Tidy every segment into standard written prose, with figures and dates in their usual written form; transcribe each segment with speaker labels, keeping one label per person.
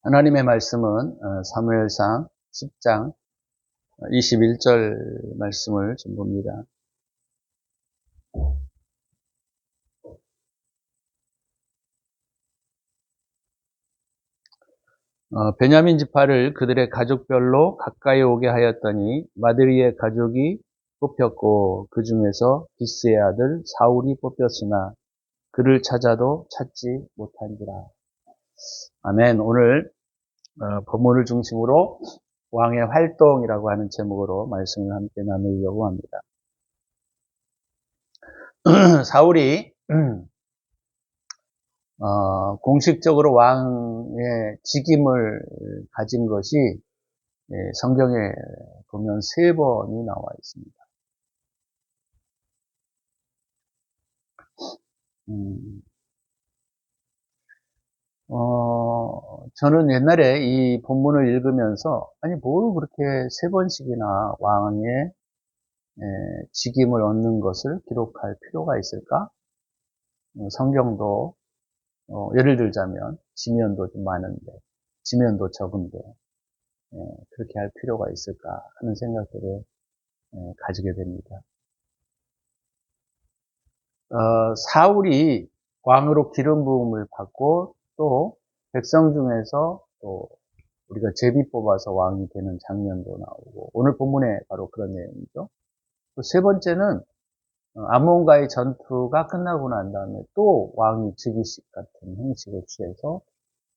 Speaker 1: 하나님의 말씀은 사무엘상 10장 21절 말씀을 좀 봅니다. 베냐민 지파를 그들의 가족별로 가까이 오게 하였더니 마드리의 가족이 뽑혔고 그 중에서 기스의 아들 사울이 뽑혔으나 그를 찾아도 찾지 못한지라. 아멘. 오늘 본문을 중심으로 왕의 활동이라고 하는 제목으로 말씀을 함께 나누려고 합니다. 사울이 공식적으로 왕의 직임을 가진 것이 성경에 보면 3번이 나와 있습니다. 저는 옛날에 이 본문을 읽으면서 아니 뭘 그렇게 3번씩이나 왕의 직임을 얻는 것을 기록할 필요가 있을까? 성경도 예를 들자면 지면도 좀 많은데 지면도 적은데 그렇게 할 필요가 있을까 하는 생각들을 가지게 됩니다. 사울이 왕으로 기름 부음을 받고 또 백성 중에서 또 우리가 제비 뽑아서 왕이 되는 장면도 나오고 오늘 본문에 바로 그런 내용이죠. 또 3번째는 아몬과의 전투가 끝나고 난 다음에 또 왕이 즉위식 같은 형식을 취해서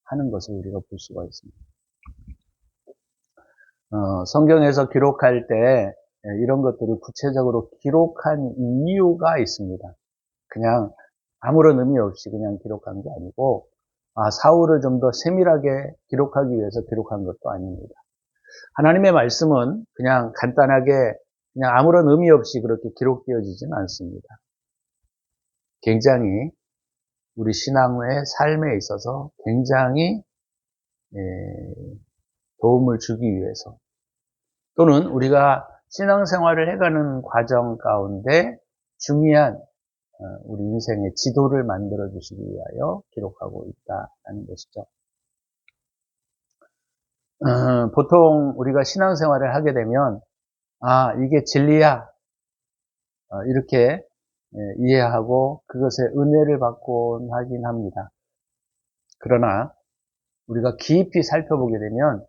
Speaker 1: 하는 것을 우리가 볼 수가 있습니다. 성경에서 기록할 때 이런 것들을 구체적으로 기록한 이유가 있습니다. 그냥 아무런 의미 없이 그냥 기록한 게 아니고 사울을 좀 더 세밀하게 기록하기 위해서 기록한 것도 아닙니다. 하나님의 말씀은 그냥 간단하게 그냥 아무런 의미 없이 그렇게 기록되어지지는 않습니다. 굉장히 우리 신앙의 삶에 있어서 굉장히 도움을 주기 위해서 또는 우리가 신앙생활을 해가는 과정 가운데 중요한 우리 인생의 지도를 만들어 주시기 위하여 기록하고 있다는 것이죠. 보통 우리가 신앙생활을 하게 되면 이게 진리야 이렇게 이해하고 그것에 은혜를 받곤 하긴 합니다. 그러나 우리가 깊이 살펴보게 되면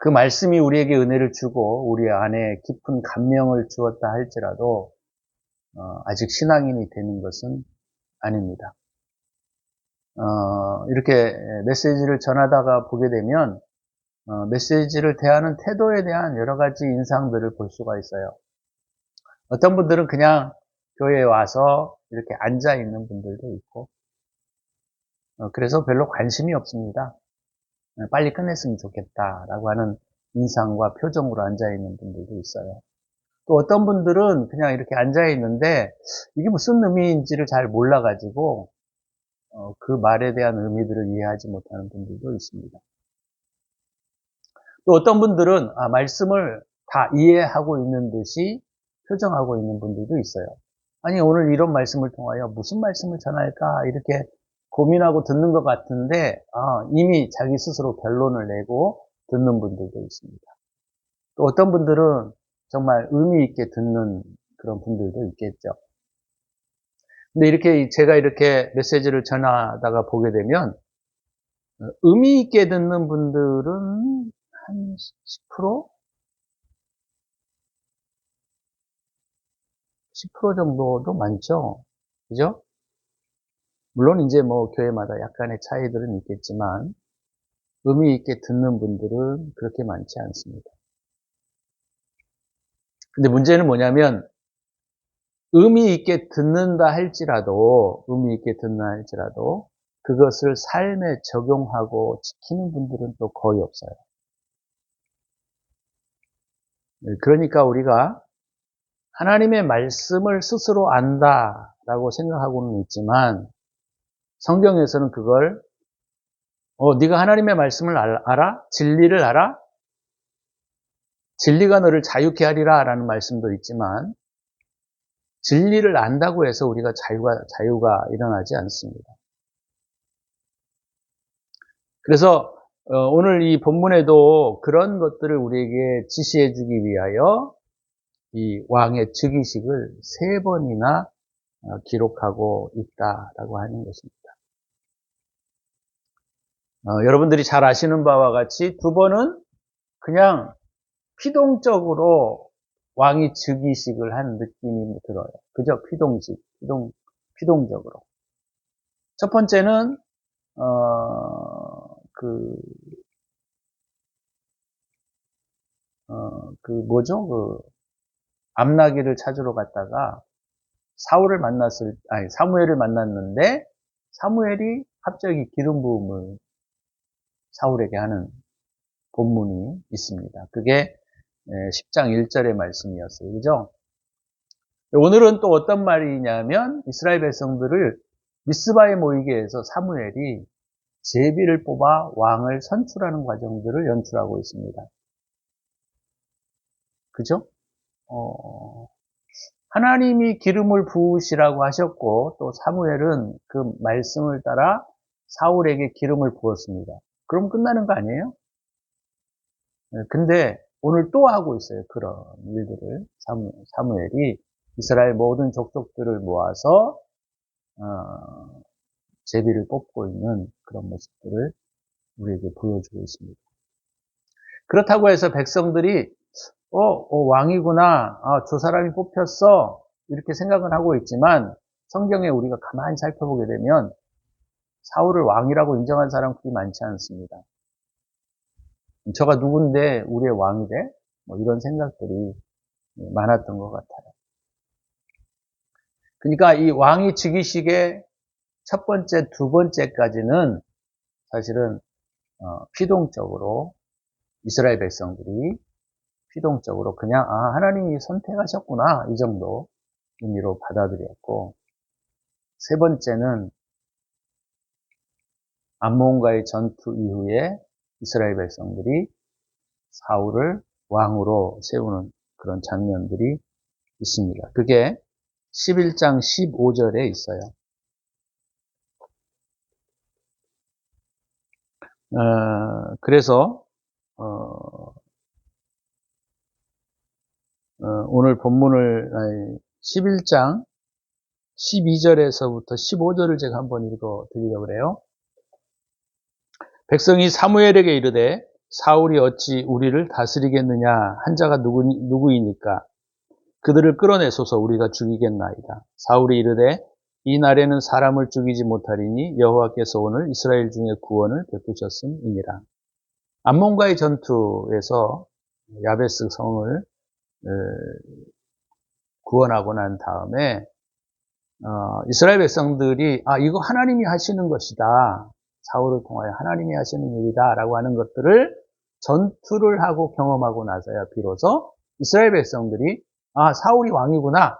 Speaker 1: 그 말씀이 우리에게 은혜를 주고 우리 안에 깊은 감명을 주었다 할지라도 아직 신앙인이 되는 것은 아닙니다. 이렇게 메시지를 전하다가 보게 되면 메시지를 대하는 태도에 대한 여러 가지 인상들을 볼 수가 있어요. 어떤 분들은 그냥 교회에 와서 이렇게 앉아 있는 분들도 있고 그래서 별로 관심이 없습니다. 빨리 끝냈으면 좋겠다라고 하는 인상과 표정으로 앉아 있는 분들도 있어요. 또 어떤 분들은 그냥 이렇게 앉아 있는데 이게 무슨 의미인지를 잘 몰라가지고 그 말에 대한 의미들을 이해하지 못하는 분들도 있습니다. 또 어떤 분들은 말씀을 다 이해하고 있는 듯이 표정하고 있는 분들도 있어요. 아니 오늘 이런 말씀을 통하여 무슨 말씀을 전할까 이렇게 고민하고 듣는 것 같은데 이미 자기 스스로 결론을 내고 듣는 분들도 있습니다. 또 어떤 분들은 정말 의미 있게 듣는 그런 분들도 있겠죠. 근데 이렇게 제가 이렇게 메시지를 전하다가 보게 되면 의미 있게 듣는 분들은 한 10%? 10% 정도도 많죠. 그죠? 물론 이제 뭐 교회마다 약간의 차이들은 있겠지만 의미 있게 듣는 분들은 그렇게 많지 않습니다. 근데 문제는 뭐냐면 의미 있게 듣는다 할지라도 그것을 삶에 적용하고 지키는 분들은 또 거의 없어요. 그러니까 우리가 하나님의 말씀을 스스로 안다라고 생각하고는 있지만 성경에서는 그걸 네가 하나님의 말씀을 알아? 진리를 알아? 진리가 너를 자유케 하리라 라는 말씀도 있지만 진리를 안다고 해서 우리가 자유가 일어나지 않습니다. 그래서 오늘 이 본문에도 그런 것들을 우리에게 지시해 주기 위하여 이 왕의 즉위식을 3번이나 기록하고 있다라고 하는 것입니다. 여러분들이 잘 아시는 바와 같이 2번은 그냥 피동적으로 왕이 즉위식을 한 느낌이 들어요. 그죠? 피동적으로. 첫 번째는 암나기를 찾으러 갔다가 사무엘을 만났는데 사무엘이 갑자기 기름 부음을 사울에게 하는 본문이 있습니다. 그게 10장 1절의 말씀이었어요. 그죠? 오늘은 또 어떤 말이냐면 이스라엘 백성들을 미스바에 모이게 해서 사무엘이 제비를 뽑아 왕을 선출하는 과정들을 연출하고 있습니다. 그죠? 하나님이 기름을 부으시라고 하셨고 또 사무엘은 그 말씀을 따라 사울에게 기름을 부었습니다. 그럼 끝나는 거 아니에요? 근데 오늘 또 하고 있어요. 그런 일들을 사무엘이 이스라엘 모든 족속들을 모아서 제비를 뽑고 있는 그런 모습들을 우리에게 보여주고 있습니다. 그렇다고 해서 백성들이 왕이구나, 저 사람이 뽑혔어, 이렇게 생각은 하고 있지만 성경에 우리가 가만히 살펴보게 되면 사울을 왕이라고 인정한 사람 그리 많지 않습니다. 저가 누군데 우리의 왕이 돼? 이런 생각들이 많았던 것 같아요. 그러니까 이 왕이 즉위식의 첫 번째, 2번째까지는 사실은 피동적으로 이스라엘 백성들이 피동적으로 그냥 하나님이 선택하셨구나 이 정도 의미로 받아들였고, 3번째는 암몬과의 전투 이후에 이스라엘 백성들이 사울을 왕으로 세우는 그런 장면들이 있습니다. 그게 11장 15절에 있어요. 그래서 오늘 본문을 11장 12절에서부터 15절을 제가 한번 읽어 드리려고 그래요. 백성이 사무엘에게 이르되 사울이 어찌 우리를 다스리겠느냐, 한 자가 누구이니까 그들을 끌어내소서 우리가 죽이겠나이다. 사울이 이르되 이 날에는 사람을 죽이지 못하리니 여호와께서 오늘 이스라엘 중에 구원을 베푸셨음이니라. 암몬과의 전투에서 야베스 성을 구원하고 난 다음에 이스라엘 백성들이 이거 하나님이 하시는 것이다, 사울을 통하여 하나님이 하시는 일이다 라고 하는 것들을 전투를 하고 경험하고 나서야 비로소 이스라엘 백성들이 사울이 왕이구나,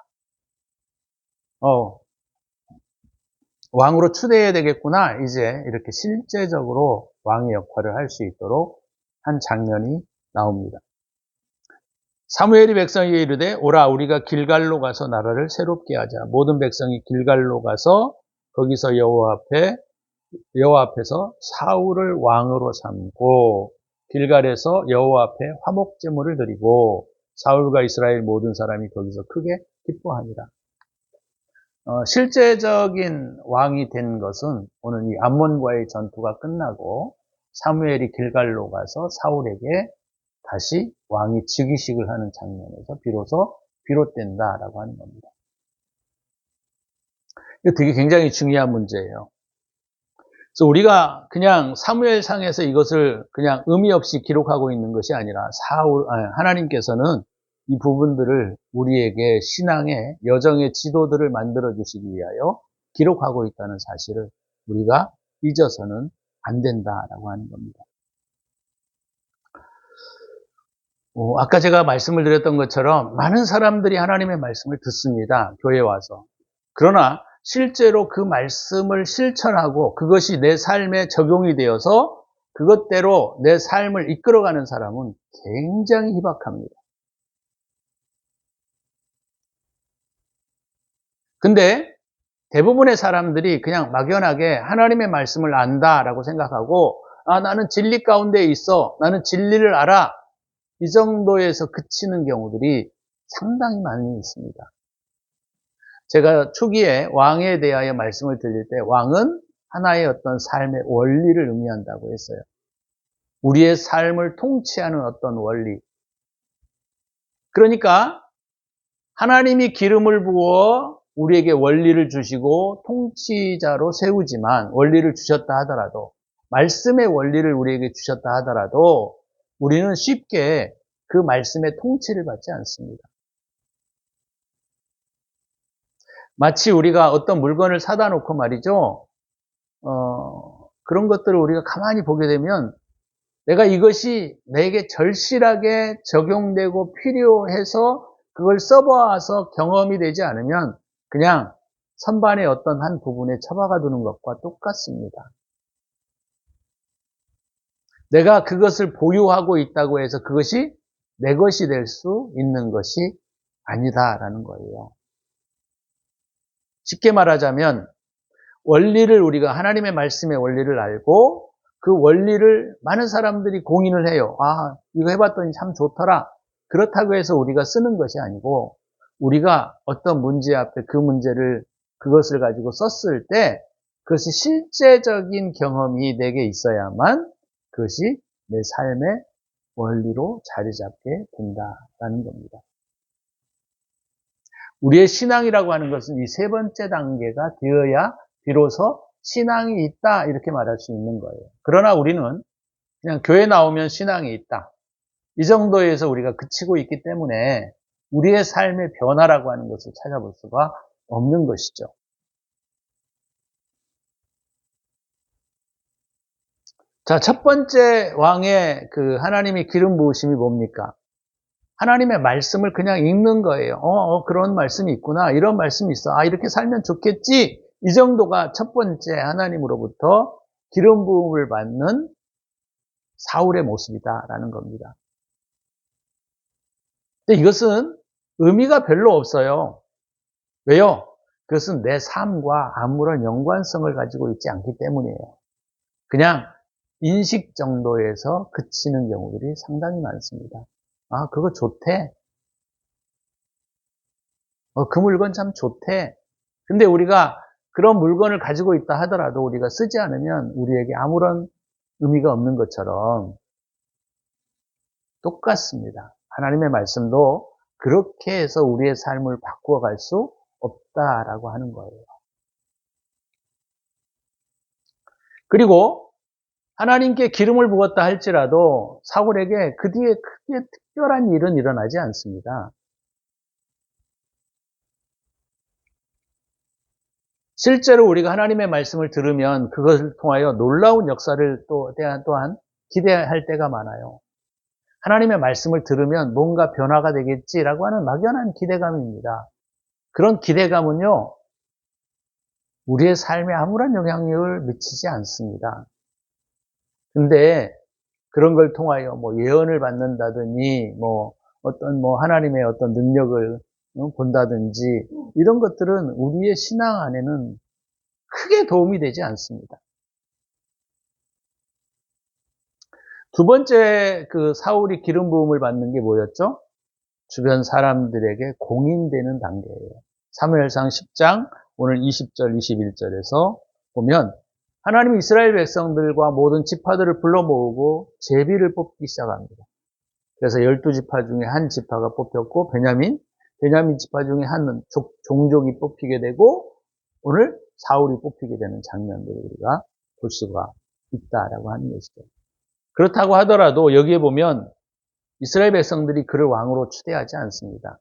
Speaker 1: 왕으로 추대해야 되겠구나, 이제 이렇게 실제적으로 왕의 역할을 할 수 있도록 한 장면이 나옵니다. 사무엘이 백성에게 이르되 오라 우리가 길갈로 가서 나라를 새롭게 하자. 모든 백성이 길갈로 가서 거기서 여호와 앞에서 사울을 왕으로 삼고 길갈에서 여호와 앞에 화목 제물을 드리고 사울과 이스라엘 모든 사람이 거기서 크게 기뻐하니라. 실제적인 왕이 된 것은 오늘 이 암몬과의 전투가 끝나고 사무엘이 길갈로 가서 사울에게 다시 왕이 즉위식을 하는 장면에서 비로소 비롯된다라고 하는 겁니다. 이거 되게 굉장히 중요한 문제예요. 그래서 우리가 그냥 사무엘상에서 이것을 그냥 의미 없이 기록하고 있는 것이 아니라 하나님께서는 이 부분들을 우리에게 신앙의 여정의 지도들을 만들어 주시기 위하여 기록하고 있다는 사실을 우리가 잊어서는 안 된다라고 하는 겁니다. 아까 제가 말씀을 드렸던 것처럼 많은 사람들이 하나님의 말씀을 듣습니다. 교회에 와서. 그러나 실제로 그 말씀을 실천하고 그것이 내 삶에 적용이 되어서 그것대로 내 삶을 이끌어가는 사람은 굉장히 희박합니다. 근데 대부분의 사람들이 그냥 막연하게 하나님의 말씀을 안다라고 생각하고 나는 진리 가운데 있어. 나는 진리를 알아. 이 정도에서 그치는 경우들이 상당히 많이 있습니다. 제가 초기에 왕에 대하여 말씀을 드릴 때 왕은 하나의 어떤 삶의 원리를 의미한다고 했어요. 우리의 삶을 통치하는 어떤 원리. 그러니까 하나님이 기름을 부어 우리에게 원리를 주시고 통치자로 세우지만, 원리를 주셨다 하더라도, 말씀의 원리를 우리에게 주셨다 하더라도 우리는 쉽게 그 말씀의 통치를 받지 않습니다. 마치 우리가 어떤 물건을 사다 놓고 말이죠. 그런 것들을 우리가 가만히 보게 되면 내가 이것이 내게 절실하게 적용되고 필요해서 그걸 써봐서 경험이 되지 않으면 그냥 선반의 어떤 한 부분에 처박아 두는 것과 똑같습니다. 내가 그것을 보유하고 있다고 해서 그것이 내 것이 될 수 있는 것이 아니다라는 거예요. 쉽게 말하자면 원리를, 우리가 하나님의 말씀의 원리를 알고 그 원리를 많은 사람들이 공인을 해요. 이거 해봤더니 참 좋더라. 그렇다고 해서 우리가 쓰는 것이 아니고, 우리가 어떤 문제 앞에 그것을 가지고 썼을 때 그것이 실제적인 경험이 내게 있어야만 그것이 내 삶의 원리로 자리 잡게 된다라는 겁니다. 우리의 신앙이라고 하는 것은 이 세 번째 단계가 되어야 비로소 신앙이 있다, 이렇게 말할 수 있는 거예요. 그러나 우리는 그냥 교회 나오면 신앙이 있다, 이 정도에서 우리가 그치고 있기 때문에 우리의 삶의 변화라고 하는 것을 찾아볼 수가 없는 것이죠. 자, 첫 번째 왕의 그 하나님의 기름 부으심이 뭡니까? 하나님의 말씀을 그냥 읽는 거예요. 그런 말씀이 있구나. 이런 말씀이 있어. 이렇게 살면 좋겠지. 이 정도가 첫 번째 하나님으로부터 기름 부음을 받는 사울의 모습이다라는 겁니다. 근데 이것은 의미가 별로 없어요. 왜요? 그것은 내 삶과 아무런 연관성을 가지고 있지 않기 때문이에요. 그냥 인식 정도에서 그치는 경우들이 상당히 많습니다. 그거 좋대. 그 물건 참 좋대. 근데 우리가 그런 물건을 가지고 있다 하더라도 우리가 쓰지 않으면 우리에게 아무런 의미가 없는 것처럼 똑같습니다. 하나님의 말씀도 그렇게 해서 우리의 삶을 바꾸어 갈 수 없다라고 하는 거예요. 그리고 하나님께 기름을 부었다 할지라도 사울에게 그 뒤에 크게 특별한 일은 일어나지 않습니다. 실제로 우리가 하나님의 말씀을 들으면 그것을 통하여 놀라운 역사를 또한 기대할 때가 많아요. 하나님의 말씀을 들으면 뭔가 변화가 되겠지라고 하는 막연한 기대감입니다. 그런 기대감은요, 우리의 삶에 아무런 영향력을 미치지 않습니다. 근데 그런 걸 통하여 예언을 받는다더니 하나님의 어떤 능력을 본다든지 이런 것들은 우리의 신앙 안에는 크게 도움이 되지 않습니다. 두 번째 그 사울이 기름 부음을 받는 게 뭐였죠? 주변 사람들에게 공인되는 단계예요. 사무엘상 10장 오늘 20절 21절에서 보면 하나님이 이스라엘 백성들과 모든 지파들을 불러 모으고 제비를 뽑기 시작합니다. 그래서 12지파 중에 한 지파가 뽑혔고 베냐민 지파 중에 한 종족이 뽑히게 되고 오늘 사울이 뽑히게 되는 장면들을 우리가 볼 수가 있다라고 하는 것이죠. 그렇다고 하더라도 여기에 보면 이스라엘 백성들이 그를 왕으로 추대하지 않습니다.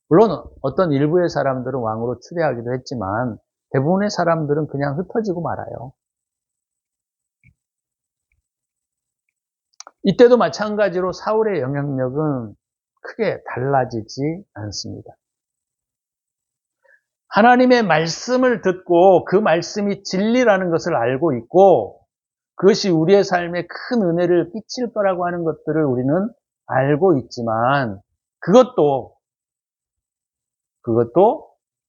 Speaker 1: 물론 어떤 일부의 사람들은 왕으로 추대하기도 했지만 대부분의 사람들은 그냥 흩어지고 말아요. 이때도 마찬가지로 사울의 영향력은 크게 달라지지 않습니다. 하나님의 말씀을 듣고 그 말씀이 진리라는 것을 알고 있고 그것이 우리의 삶에 큰 은혜를 끼칠 거라고 하는 것들을 우리는 알고 있지만 그것도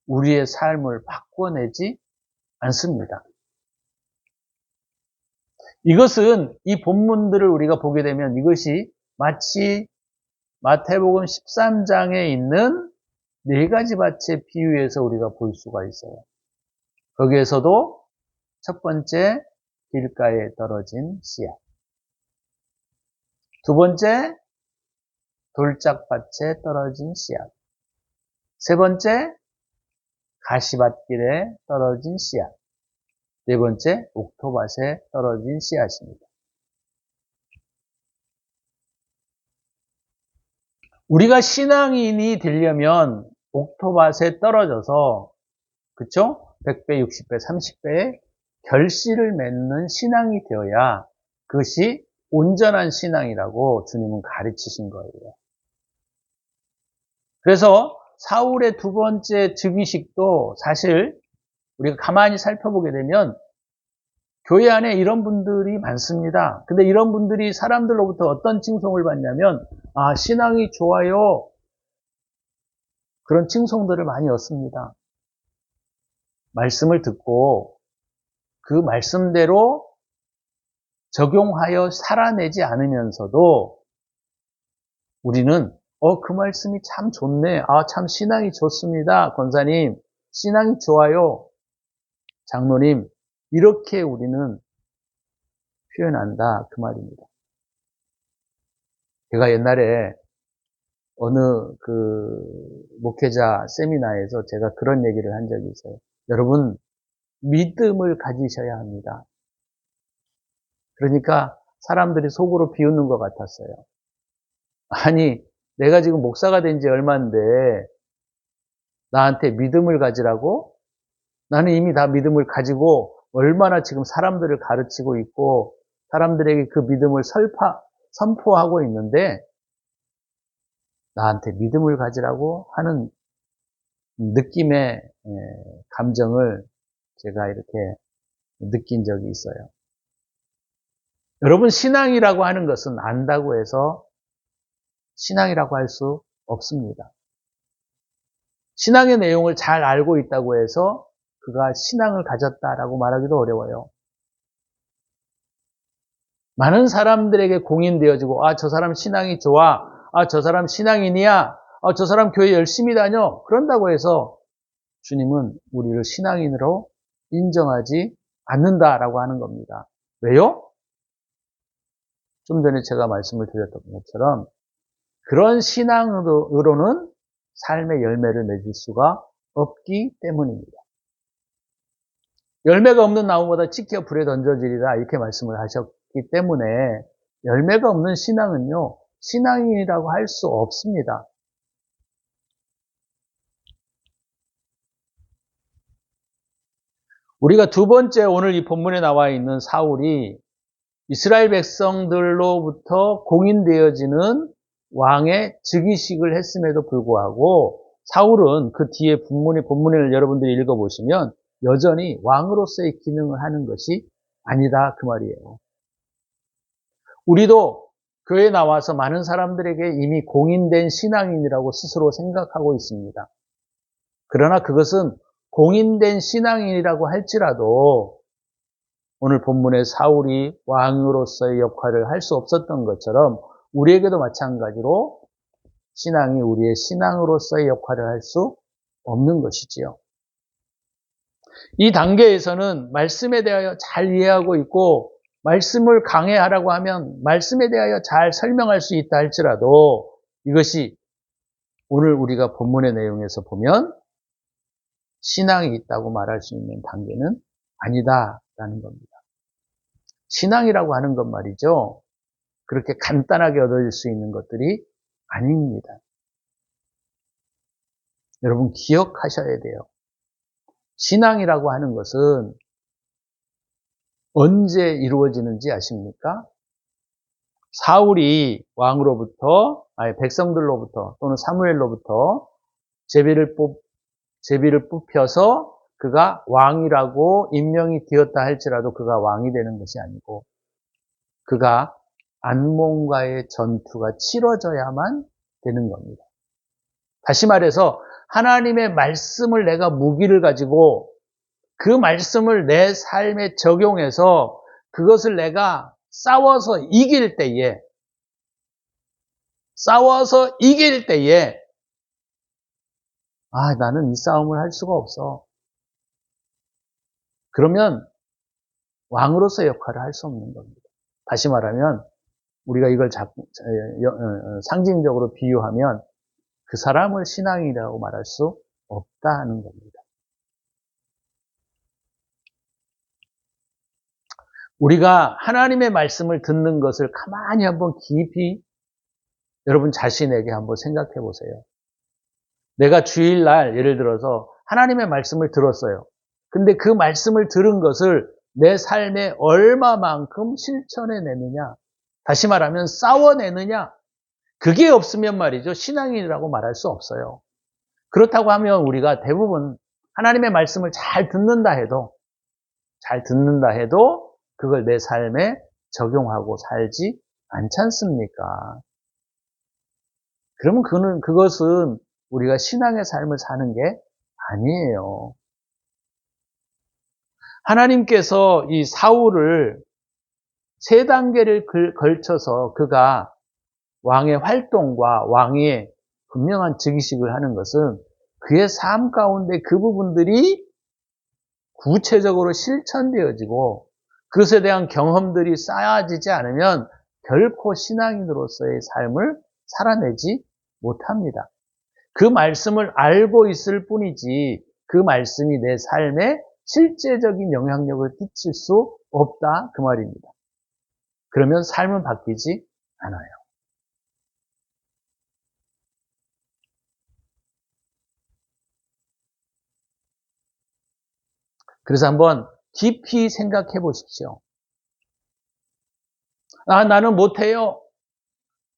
Speaker 1: 우리의 삶을 바꿔내지 않습니다. 이것은 이 본문들을 우리가 보게 되면 이것이 마치 마태복음 13장에 있는 네 가지 밭의 비유에서 우리가 볼 수가 있어요. 거기에서도 첫 번째 길가에 떨어진 씨앗, 두 번째 돌짝밭에 떨어진 씨앗, 세 번째 가시밭길에 떨어진 씨앗, 네 번째 옥토밭에 떨어진 씨앗입니다. 우리가 신앙인이 되려면 옥토밭에 떨어져서 그쵸? 100배, 60배, 30배의 결실을 맺는 신앙이 되어야 그것이 온전한 신앙이라고 주님은 가르치신 거예요. 그래서 사울의 두 번째 즉위식도 사실 우리가 가만히 살펴보게 되면 교회 안에 이런 분들이 많습니다. 근데 이런 분들이 사람들로부터 어떤 칭송을 받냐면 신앙이 좋아요. 그런 칭송들을 많이 얻습니다. 말씀을 듣고 그 말씀대로 적용하여 살아내지 않으면서도 우리는 그 말씀이 참 좋네. 참 신앙이 좋습니다. 권사님, 신앙이 좋아요. 장로님, 이렇게 우리는 표현한다. 그 말입니다. 제가 옛날에 어느 목회자 세미나에서 제가 그런 얘기를 한 적이 있어요. 여러분, 믿음을 가지셔야 합니다. 그러니까 사람들이 속으로 비웃는 것 같았어요. 아니, 내가 지금 목사가 된 지 얼마인데 나한테 믿음을 가지라고? 나는 이미 다 믿음을 가지고 얼마나 지금 사람들을 가르치고 있고 사람들에게 그 믿음을 선포하고 있는데 나한테 믿음을 가지라고 하는 느낌의 감정을 제가 이렇게 느낀 적이 있어요. 여러분, 신앙이라고 하는 것은 안다고 해서 신앙이라고 할 수 없습니다. 신앙의 내용을 잘 알고 있다고 해서 그가 신앙을 가졌다라고 말하기도 어려워요. 많은 사람들에게 공인되어지고 저 사람 신앙이 좋아, 저 사람 신앙인이야, 저 사람 교회 열심히 다녀, 그런다고 해서 주님은 우리를 신앙인으로 인정하지 않는다라고 하는 겁니다. 왜요? 좀 전에 제가 말씀을 드렸던 것처럼 그런 신앙으로는 삶의 열매를 맺을 수가 없기 때문입니다. 열매가 없는 나무보다 찍혀 불에 던져지리라 이렇게 말씀을 하셨기 때문에 열매가 없는 신앙은요, 신앙이라고 할 수 없습니다. 우리가 두 번째 오늘 이 본문에 나와 있는 사울이 이스라엘 백성들로부터 공인되어지는 왕의 즉위식을 했음에도 불구하고 사울은 그 뒤에 본문을 여러분들이 읽어보시면 여전히 왕으로서의 기능을 하는 것이 아니다 그 말이에요. 우리도 교회에 나와서 많은 사람들에게 이미 공인된 신앙인이라고 스스로 생각하고 있습니다. 그러나 그것은 공인된 신앙인이라고 할지라도 오늘 본문의 사울이 왕으로서의 역할을 할 수 없었던 것처럼 우리에게도 마찬가지로 신앙이 우리의 신앙으로서의 역할을 할 수 없는 것이지요. 이 단계에서는 말씀에 대하여 잘 이해하고 있고 말씀을 강해하라고 하면 말씀에 대하여 잘 설명할 수 있다 할지라도 이것이 오늘 우리가 본문의 내용에서 보면 신앙이 있다고 말할 수 있는 단계는 아니다라는 겁니다. 신앙이라고 하는 것 말이죠. 그렇게 간단하게 얻어질 수 있는 것들이 아닙니다. 여러분 기억하셔야 돼요. 신앙이라고 하는 것은 언제 이루어지는지 아십니까? 사울이 왕으로부터, 백성들로부터 또는 사무엘로부터 제비를 뽑혀서 그가 왕이라고 임명이 되었다 할지라도 그가 왕이 되는 것이 아니고 그가 암몬과의 전투가 치러져야만 되는 겁니다. 다시 말해서 하나님의 말씀을 내가 무기를 가지고 그 말씀을 내 삶에 적용해서 그것을 내가 싸워서 이길 때에, 나는 이 싸움을 할 수가 없어. 그러면 왕으로서의 역할을 할 수 없는 겁니다. 다시 말하면 우리가 이걸 상징적으로 비유하면 그 사람을 신앙이라고 말할 수 없다는 겁니다. 우리가 하나님의 말씀을 듣는 것을 가만히 한번 깊이 여러분 자신에게 한번 생각해 보세요. 내가 주일날 예를 들어서 하나님의 말씀을 들었어요. 근데 그 말씀을 들은 것을 내 삶에 얼마만큼 실천해 내느냐, 다시 말하면 싸워내느냐, 그게 없으면 말이죠, 신앙인이라고 말할 수 없어요. 그렇다고 하면 우리가 대부분 하나님의 말씀을 잘 듣는다 해도 그걸 내 삶에 적용하고 살지 않지 않습니까? 그러면 그것은 우리가 신앙의 삶을 사는 게 아니에요. 하나님께서 이 사울을 3단계를 걸쳐서 그가 왕의 활동과 왕의 분명한 즉위식을 하는 것은 그의 삶 가운데 그 부분들이 구체적으로 실천되어지고 그것에 대한 경험들이 쌓여지지 않으면 결코 신앙인으로서의 삶을 살아내지 못합니다. 그 말씀을 알고 있을 뿐이지 그 말씀이 내 삶에 실제적인 영향력을 끼칠 수 없다 그 말입니다. 그러면 삶은 바뀌지 않아요. 그래서 한번 깊이 생각해 보십시오. 나는 못해요.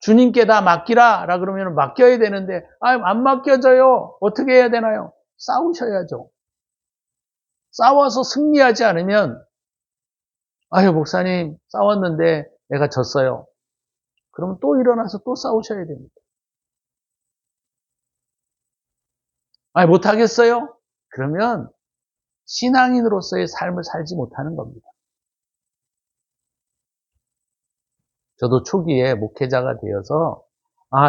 Speaker 1: 주님께 다 맡기라 라 그러면 맡겨야 되는데 안 맡겨져요. 어떻게 해야 되나요? 싸우셔야죠. 싸워서 승리하지 않으면 목사님 싸웠는데 내가 졌어요. 그러면 또 일어나서 또 싸우셔야 됩니다. 못하겠어요? 그러면 신앙인으로서의 삶을 살지 못하는 겁니다. 저도 초기에 목회자가 되어서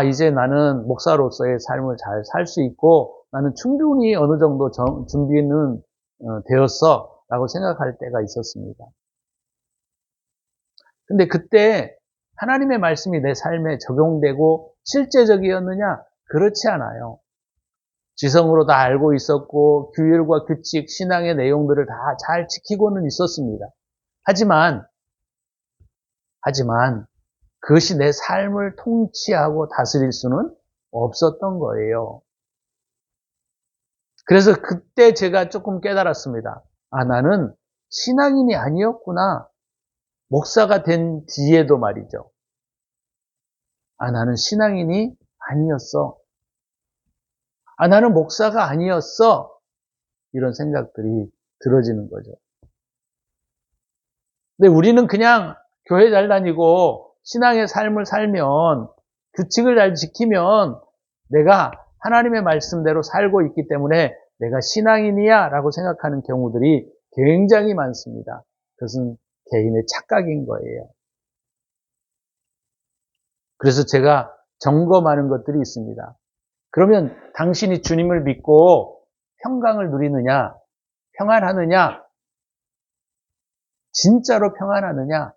Speaker 1: 이제 나는 목사로서의 삶을 잘 살 수 있고 나는 충분히 어느 정도 준비는 되었어 라고 생각할 때가 있었습니다. 근데 그때 하나님의 말씀이 내 삶에 적용되고 실제적이었느냐? 그렇지 않아요. 지성으로 다 알고 있었고 규율과 규칙, 신앙의 내용들을 다 잘 지키고는 있었습니다. 하지만 그것이 내 삶을 통치하고 다스릴 수는 없었던 거예요. 그래서 그때 제가 조금 깨달았습니다. 나는 신앙인이 아니었구나. 목사가 된 뒤에도 말이죠. 나는 신앙인이 아니었어. 나는 목사가 아니었어. 이런 생각들이 들어지는 거죠. 근데 우리는 그냥 교회 잘 다니고 신앙의 삶을 살면 규칙을 잘 지키면 내가 하나님의 말씀대로 살고 있기 때문에 내가 신앙인이야 라고 생각하는 경우들이 굉장히 많습니다. 그것은 개인의 착각인 거예요. 그래서 제가 점검하는 것들이 있습니다. 그러면 당신이 주님을 믿고 평강을 누리느냐, 평안하느냐, 진짜로 평안하느냐,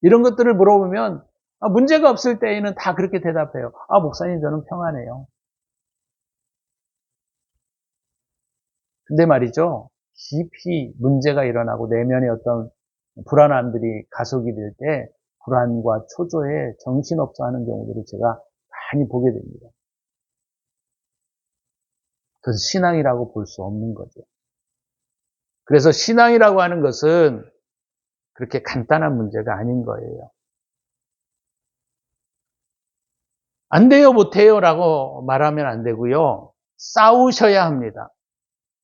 Speaker 1: 이런 것들을 물어보면 문제가 없을 때에는 다 그렇게 대답해요. 목사님 저는 평안해요. 근데 말이죠. 깊이 문제가 일어나고 내면의 어떤 불안함들이 가속이 될 때 불안과 초조에 정신없어 하는 경우들을 제가 많이 보게 됩니다. 그래서 신앙이라고 볼 수 없는 거죠. 그래서 신앙이라고 하는 것은 그렇게 간단한 문제가 아닌 거예요. 안 돼요, 못해요 라고 말하면 안 되고요. 싸우셔야 합니다.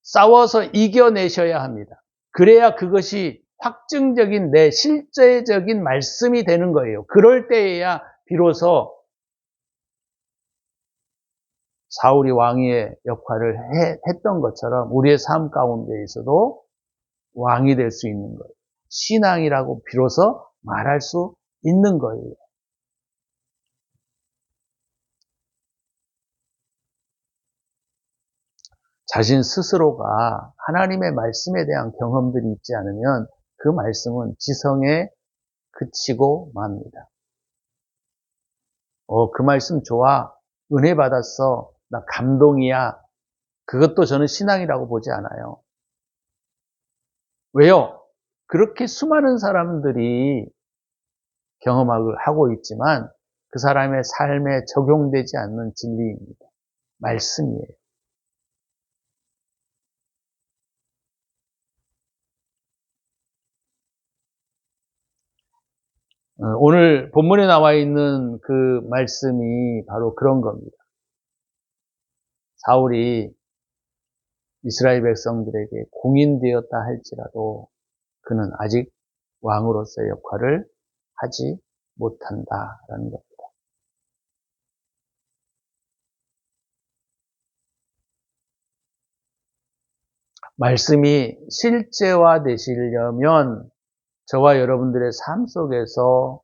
Speaker 1: 싸워서 이겨내셔야 합니다. 그래야 그것이 확증적인 내 실제적인 말씀이 되는 거예요. 그럴 때에야 비로소 사울이 왕의 역할을 했던 것처럼 우리의 삶 가운데에서도 왕이 될 수 있는 거예요. 신앙이라고 비로소 말할 수 있는 거예요. 자신 스스로가 하나님의 말씀에 대한 경험들이 있지 않으면 그 말씀은 지성에 그치고 맙니다. 그 말씀 좋아. 은혜 받았어. 나 감동이야. 그것도 저는 신앙이라고 보지 않아요. 왜요? 그렇게 수많은 사람들이 경험을 하고 있지만 그 사람의 삶에 적용되지 않는 진리입니다. 말씀이에요. 오늘 본문에 나와 있는 그 말씀이 바로 그런 겁니다. 사울이 이스라엘 백성들에게 공인되었다 할지라도 그는 아직 왕으로서의 역할을 하지 못한다라는 겁니다. 말씀이 실제화되시려면 저와 여러분들의 삶 속에서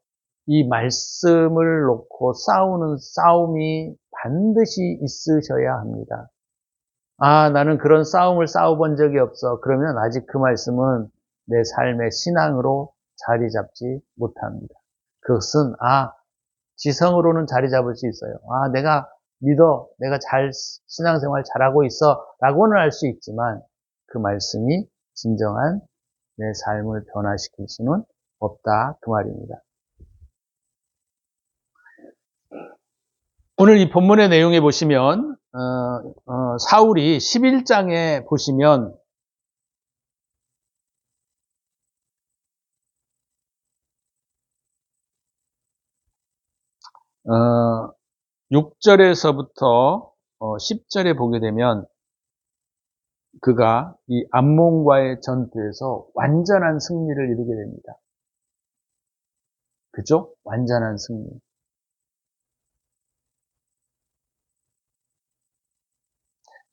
Speaker 1: 이 말씀을 놓고 싸우는 싸움이 반드시 있으셔야 합니다. 나는 그런 싸움을 싸워본 적이 없어. 그러면 아직 그 말씀은 내 삶의 신앙으로 자리 잡지 못합니다. 그것은 지성으로는 자리 잡을 수 있어요. 내가 믿어. 내가 신앙생활 잘하고 있어. 라고는 할 수 있지만 그 말씀이 진정한 내 삶을 변화시킬 수는 없다. 그 말입니다. 오늘 이 본문의 내용에 보시면 사울이 11장에 보시면 6절에서부터 10절에 보게 되면 그가 이 암몬과의 전투에서 완전한 승리를 이루게 됩니다. 그죠? 완전한 승리.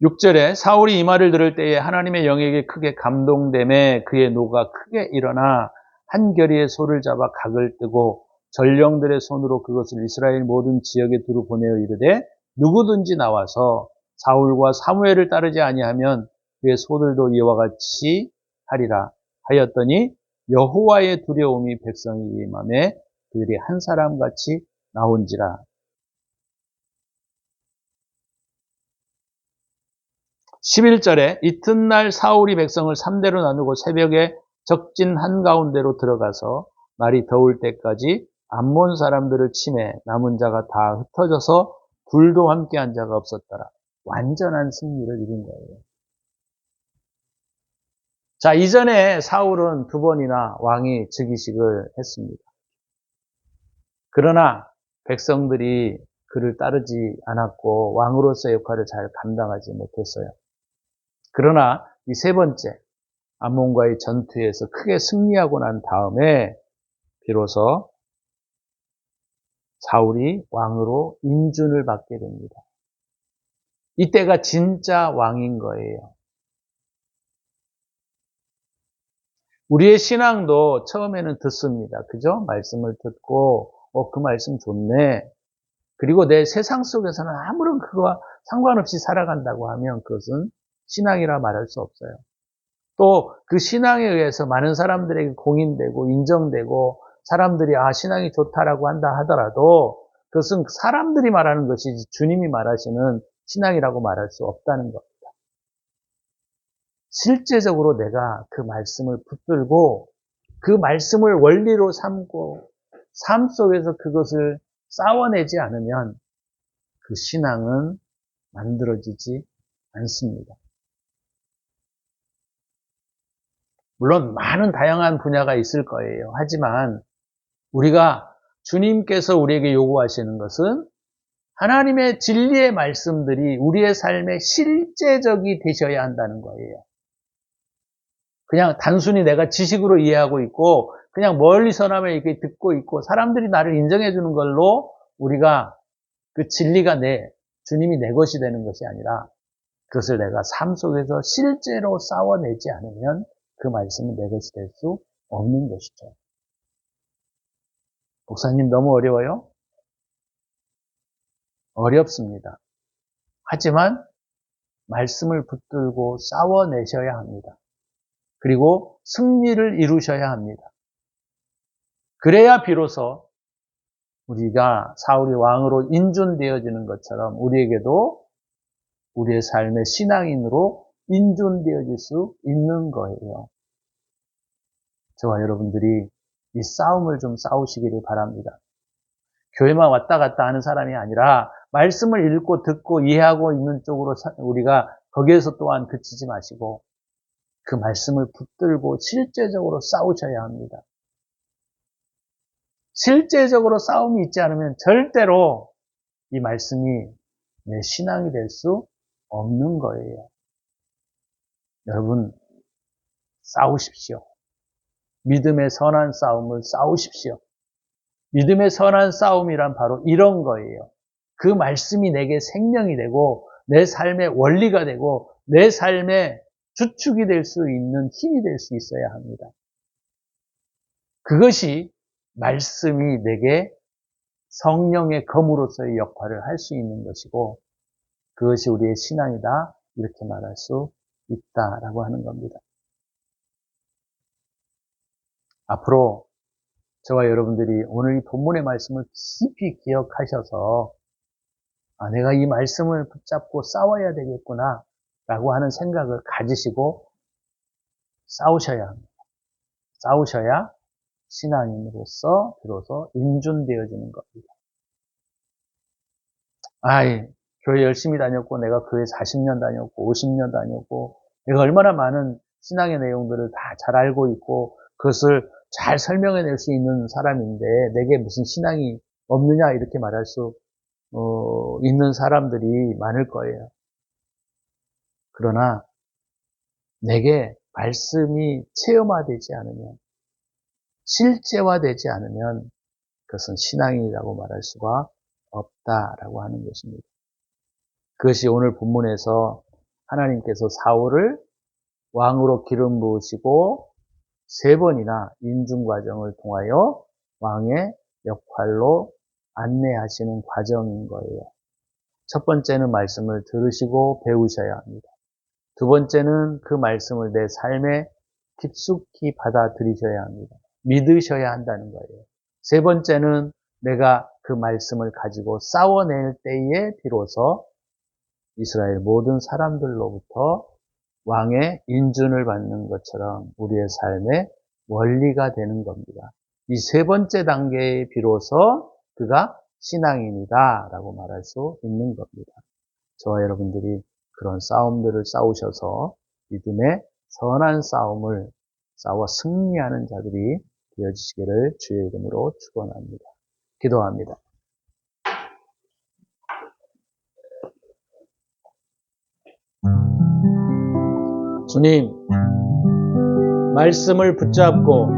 Speaker 1: 6절에 사울이 이 말을 들을 때에 하나님의 영에게 크게 감동되매 그의 노가 크게 일어나 한 겨리의 소를 잡아 각을 뜨고 전령들의 손으로 그것을 이스라엘 모든 지역에 두루 보내어 이르되 누구든지 나와서 사울과 사무엘을 따르지 아니하면 그의 소들도 이와 같이 하리라 하였더니 여호와의 두려움이 백성이 임함에 그들이 한 사람같이 나온지라. 11절에 이튿날 사울이 백성을 3대로 나누고 새벽에 적진 한가운데로 들어가서 날이 더울 때까지 암몬 사람들을 치매 남은 자가 다 흩어져서 둘도 함께한 자가 없었더라. 완전한 승리를 이룬 거예요. 자, 이전에 사울은 2번이나 왕이 즉위식을 했습니다. 그러나 백성들이 그를 따르지 않았고 왕으로서의 역할을 잘 감당하지 못했어요. 그러나 이 3번째 암몬과의 전투에서 크게 승리하고 난 다음에 비로소 사울이 왕으로 인준을 받게 됩니다. 이때가 진짜 왕인 거예요. 우리의 신앙도 처음에는 듣습니다. 그죠? 말씀을 듣고 그 말씀 좋네. 그리고 내 세상 속에서는 아무런 그거와 상관없이 살아간다고 하면 그것은 신앙이라 말할 수 없어요. 또 그 신앙에 의해서 많은 사람들에게 공인되고 인정되고 사람들이 신앙이 좋다라고 한다 하더라도 그것은 사람들이 말하는 것이지 주님이 말하시는 신앙이라고 말할 수 없다는 겁니다. 실제적으로 내가 그 말씀을 붙들고 그 말씀을 원리로 삼고 삶 속에서 그것을 싸워내지 않으면 그 신앙은 만들어지지 않습니다. 물론 많은 다양한 분야가 있을 거예요. 하지만 우리가 주님께서 우리에게 요구하시는 것은 하나님의 진리의 말씀들이 우리의 삶에 실제적이 되셔야 한다는 거예요. 그냥 단순히 내가 지식으로 이해하고 있고 그냥 멀리서나마 이렇게 듣고 있고 사람들이 나를 인정해 주는 걸로 우리가 그 진리가 주님이 내 것이 되는 것이 아니라 그것을 내가 삶 속에서 실제로 싸워내지 않으면 그 말씀은 내 것이 될 수 없는 것이죠. 목사님 너무 어려워요? 어렵습니다. 하지만 말씀을 붙들고 싸워내셔야 합니다. 그리고 승리를 이루셔야 합니다. 그래야 비로소 우리가 사울이 왕으로 인준되어지는 것처럼 우리에게도 우리의 삶의 신앙인으로 인준되어질 수 있는 거예요. 저와 여러분들이 이 싸움을 좀 싸우시기를 바랍니다. 교회만 왔다 갔다 하는 사람이 아니라 말씀을 읽고 듣고 이해하고 있는 쪽으로 우리가 거기에서 또한 그치지 마시고 그 말씀을 붙들고 실제적으로 싸우셔야 합니다. 실제적으로 싸움이 있지 않으면 절대로 이 말씀이 내 신앙이 될 수 없는 거예요. 여러분, 싸우십시오. 믿음의 선한 싸움을 싸우십시오. 믿음의 선한 싸움이란 바로 이런 거예요. 그 말씀이 내게 생명이 되고 내 삶의 원리가 되고 내 삶의 주축이 될 수 있는 힘이 될 수 있어야 합니다. 그것이 말씀이 내게 성령의 검으로서의 역할을 할 수 있는 것이고 그것이 우리의 신앙이다 이렇게 말할 수 있다라고 하는 겁니다. 앞으로 저와 여러분들이 오늘 이 본문의 말씀을 깊이 기억하셔서 내가 이 말씀을 붙잡고 싸워야 되겠구나 라고 하는 생각을 가지시고 싸우셔야 합니다. 싸우셔야 신앙인으로서 비로소 인준되어지는 겁니다. 교회 열심히 다녔고 내가 교회 40년 다녔고 50년 다녔고 내가 얼마나 많은 신앙의 내용들을 다 잘 알고 있고 그것을 잘 설명해낼 수 있는 사람인데 내게 무슨 신앙이 없느냐 이렇게 말할 수 있는 사람들이 많을 거예요. 그러나 내게 말씀이 체험화되지 않으면 실제화되지 않으면 그것은 신앙이라고 말할 수가 없다라고 하는 것입니다. 그것이 오늘 본문에서 하나님께서 사울을 왕으로 기름 부으시고 3번이나 인중 과정을 통하여 왕의 역할로 안내하시는 과정인 거예요. 첫 번째는 말씀을 들으시고 배우셔야 합니다. 두 번째는 그 말씀을 내 삶에 깊숙이 받아들이셔야 합니다. 믿으셔야 한다는 거예요. 세 번째는 내가 그 말씀을 가지고 싸워낼 때에 비로소 이스라엘 모든 사람들로부터 왕의 인준을 받는 것처럼 우리의 삶의 원리가 되는 겁니다. 이 세 번째 단계에 비로소 그가 신앙인이다 라고 말할 수 있는 겁니다. 저와 여러분들이 그런 싸움들을 싸우셔서 믿음의 선한 싸움을 싸워 승리하는 자들이 되어주시기를 주의 이름으로 축원합니다. 기도합니다. 주님, 말씀을 붙잡고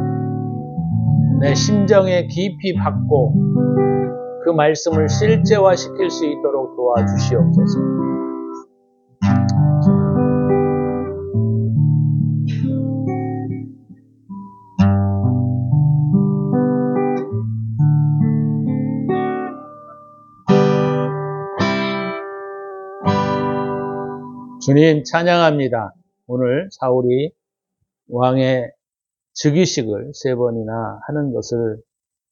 Speaker 1: 내 심정에 깊이 박고 그 말씀을 실제화시킬 수 있도록 도와주시옵소서. 주님 찬양합니다. 오늘 사울이 왕의 즉위식을 3번이나 하는 것을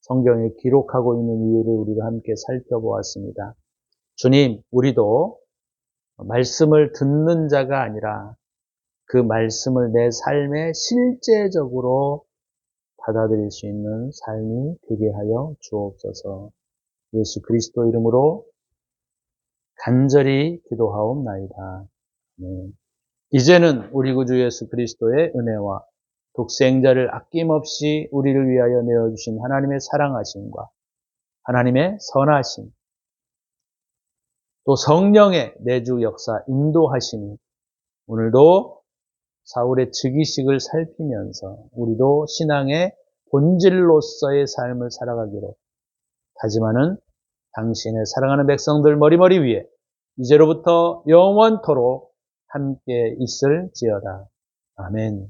Speaker 1: 성경에 기록하고 있는 이유를 우리가 함께 살펴보았습니다. 주님, 우리도 말씀을 듣는 자가 아니라 그 말씀을 내 삶에 실제적으로 받아들일 수 있는 삶이 되게 하여 주옵소서. 예수 그리스도 이름으로 간절히 기도하옵나이다. 네. 이제는 우리 구주 예수 그리스도의 은혜와 독생자를 아낌없이 우리를 위하여 내어주신 하나님의 사랑하심과 하나님의 선하심 또 성령의 내주 역사 인도하심이 오늘도 사울의 즉위식을 살피면서 우리도 신앙의 본질로서의 삶을 살아가기로 다짐하는 당신의 사랑하는 백성들 머리머리 위에 이제로부터 영원토록 함께 있을지어다. 아멘.